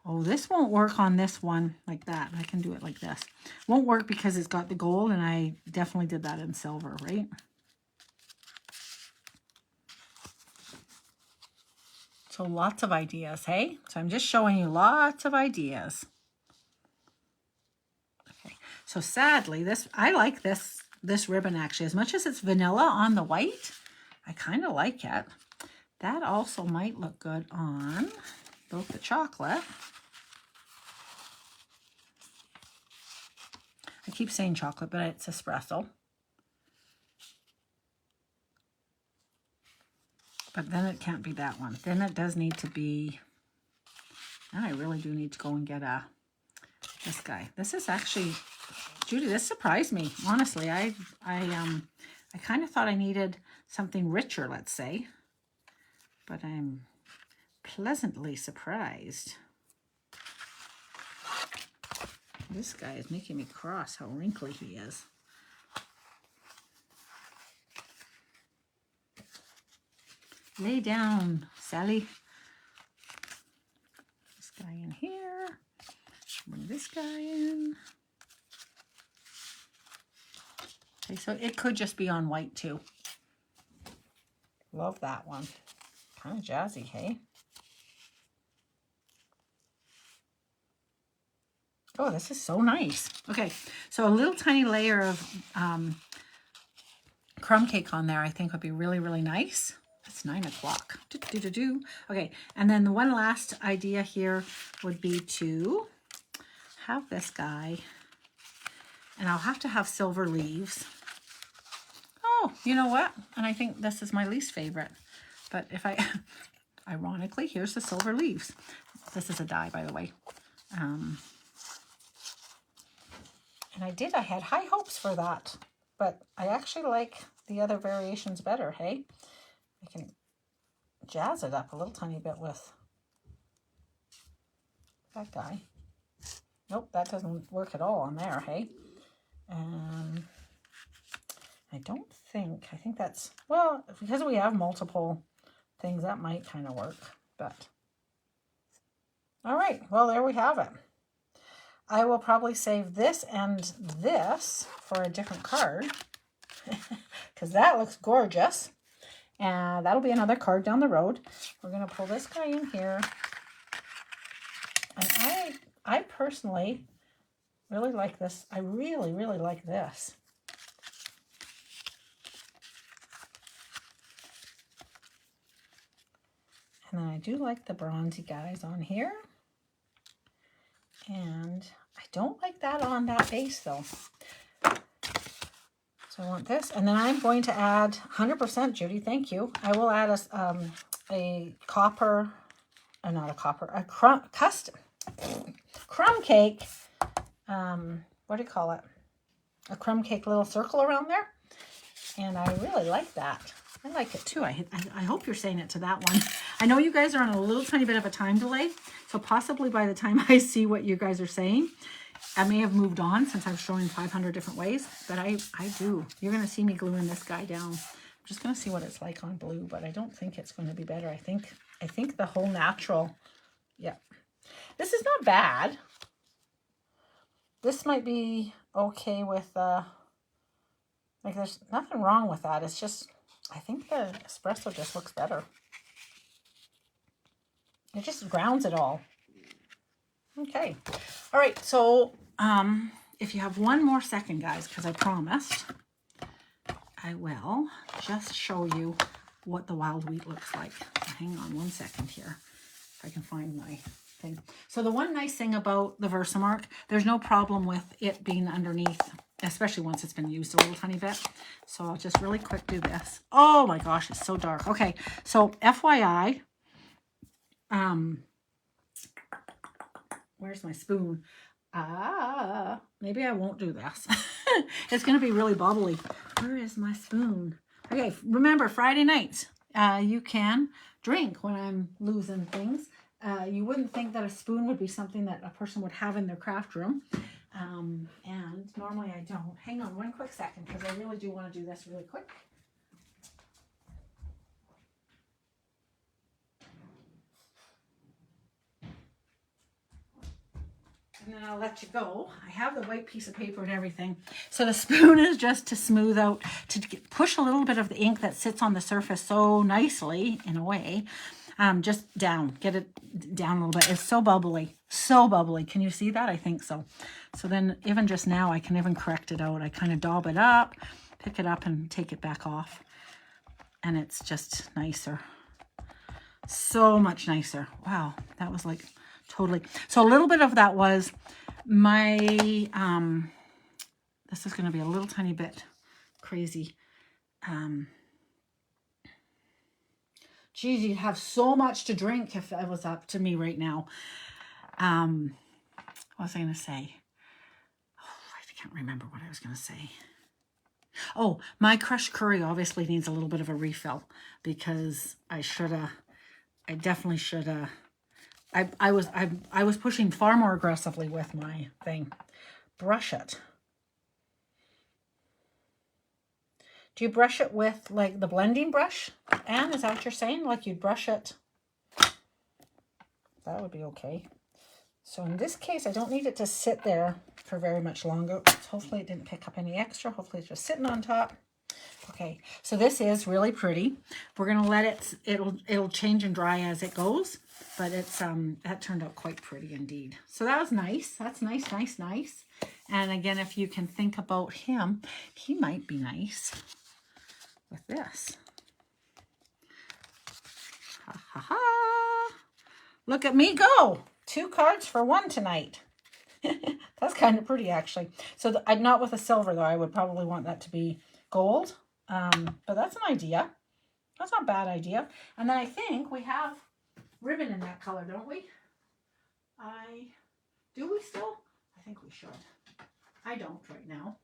Oh, this won't work on this one like that. I can do it like this. Won't work because it's got the gold, and I definitely did that in silver, right? So lots of ideas, hey? So I'm just showing you lots of ideas. Okay, so sadly, I like this ribbon actually. As much as it's vanilla on the white, I kind of like it. That also might look good on both the chocolate. I keep saying chocolate, but it's espresso. But then it can't be that one. Then it does need to be, and I really do need to go and get this guy. This is actually, Judy, this surprised me. Honestly, I kind of thought I needed something richer, let's say. But I'm pleasantly surprised. This guy is making me cross how wrinkly he is. Lay down, Sally. This guy in here. Bring this guy in. Okay, so it could just be on white too. Love that one. Kind of jazzy, hey? Oh, this is so nice. Okay, so a little tiny layer of crumb cake on there I think would be really, really nice. It's 9 o'clock. Okay, and then the one last idea here would be to have this guy, and I'll have to have silver leaves. Oh, you know what? And I think this is my least favorite. But if I, ironically, here's the silver leaves. This is a die, by the way. And I had high hopes for that, but I actually like the other variations better, hey? I can jazz it up a little tiny bit with that guy. Nope, that doesn't work at all on there, hey? I think that's, well, because we have multiple things, that might kind of work, but. All right, well, there we have it. I will probably save this and this for a different card because that looks gorgeous. And that'll be another card down the road. We're going to pull this guy in here. And I personally really like this. I really, really like this. And then I do like the bronzy guys on here. And I don't like that on that base though. So I want this. And then I'm going to add 100%, Judy, thank you. I will add a copper, not a copper, a crumb cake. What do you call it? A crumb cake little circle around there. And I really like that. I like it too. I hope you're saying it to that one. I know you guys are on a little tiny bit of a time delay. So possibly by the time I see what you guys are saying, I may have moved on since I'm showing 500 different ways. But I do. You're going to see me gluing this guy down. I'm just going to see what it's like on blue. But I don't think it's going to be better. I think the whole natural. Yeah. This is not bad. This might be okay with... like there's nothing wrong with that. It's just... I think the espresso just looks better. It just grounds it all. Okay. All right. So if you have one more second, guys, because I promised, I will just show you what the wild wheat looks like. Hang on one second here. If I can find my thing. So the one nice thing about the Versamark, there's no problem with it being underneath, especially once it's been used a little tiny bit. So I'll just really quick do this. Oh my gosh, it's so dark. Okay, so FYI, where's my spoon? Maybe I won't do this. It's going to be really bubbly. Where is my spoon? Okay, remember Friday nights, you can drink when I'm losing things. You wouldn't think that a spoon would be something that a person would have in their craft room. And normally I don't. Hang on one quick second because I really do want to do this really quick. And then I'll let you go. I have the white piece of paper and everything. So the spoon is just to smooth out, to push a little bit of the ink that sits on the surface so nicely, in a way, just down. Get it down a little bit. It's so bubbly. So bubbly. Can you see that? I think so. So then even just now, I can even correct it out. I kind of daub it up, pick it up, and take it back off. And it's just nicer. So much nicer. Wow. That was like... totally. So a little bit of that was my, this is going to be a little tiny bit crazy. Geez, you'd have so much to drink if it was up to me right now. What was I going to say? Oh, I can't remember what I was going to say. Oh, my crushed curry obviously needs a little bit of a refill because I definitely should have. I was pushing far more aggressively with my thing. Brush it. Do you brush it with like the blending brush? Anne, is that what you're saying? Like you'd brush it? That would be okay. So in this case, I don't need it to sit there for very much longer. Hopefully it didn't pick up any extra. Hopefully it's just sitting on top. Okay, so this is really pretty. We're gonna let it, it'll change and dry as it goes, but it's that turned out quite pretty indeed. So that was nice. That's nice, nice, nice. And again, if you can think about him, he might be nice with this. Ha ha ha! Look at me go! 2 cards for 1 tonight. That's kind of pretty actually. So not with a silver though. I would probably want that to be gold. But that's an idea. That's not a bad idea. And then I think we have ribbon in that color, don't we? Do we still? I think we should. I don't right now.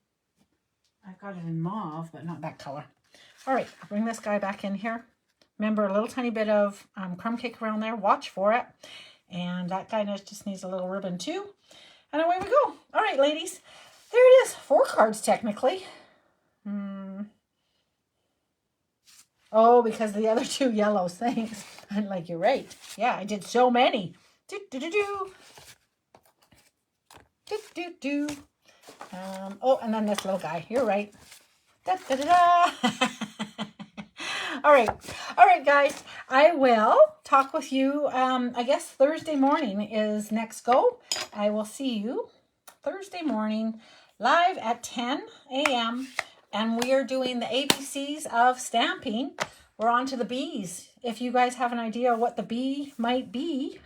I've got it in mauve, but not that color. All right, I'll bring this guy back in here. Remember, a little tiny bit of crumb cake around there. Watch for it. And that guy just needs a little ribbon too. And away we go. All right, ladies. There it is. 4 cards technically. Oh, because the other 2 yellows. Thanks. I'm like, you're right. Yeah, I did so many. Oh, and then this little guy. You're right. All right, guys. I will talk with you. I guess Thursday morning is next go. I will see you Thursday morning live at 10 a.m. And we are doing the ABCs of stamping. We're on to the B's. If you guys have an idea what the B might be.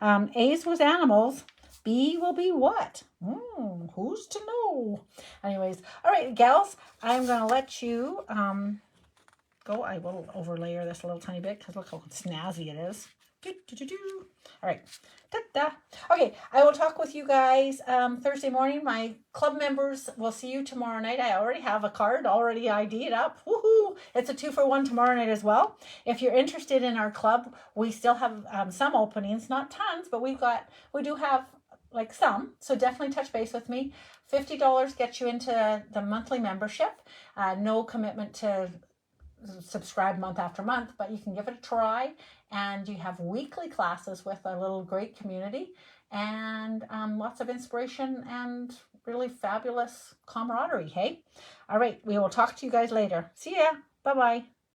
A's was animals. B will be what? Who's to know? Anyways, all right, gals, I'm going to let you go, I will overlayer this a little tiny bit because look how snazzy it is. All right. Da-da. Okay, I will talk with you guys Thursday morning. My club members will see you tomorrow night. I already have a card already ID'd up. Woohoo! It's a 2-for-1 tomorrow night as well. If you're interested in our club, we still have some openings, not tons, but we do have like some. So definitely touch base with me. $50 gets you into the monthly membership. No commitment to subscribe month after month, but you can give it a try, and you have weekly classes with a little great community and lots of inspiration and really fabulous camaraderie. Hey, all right, we will talk to you guys later. See ya. Bye bye.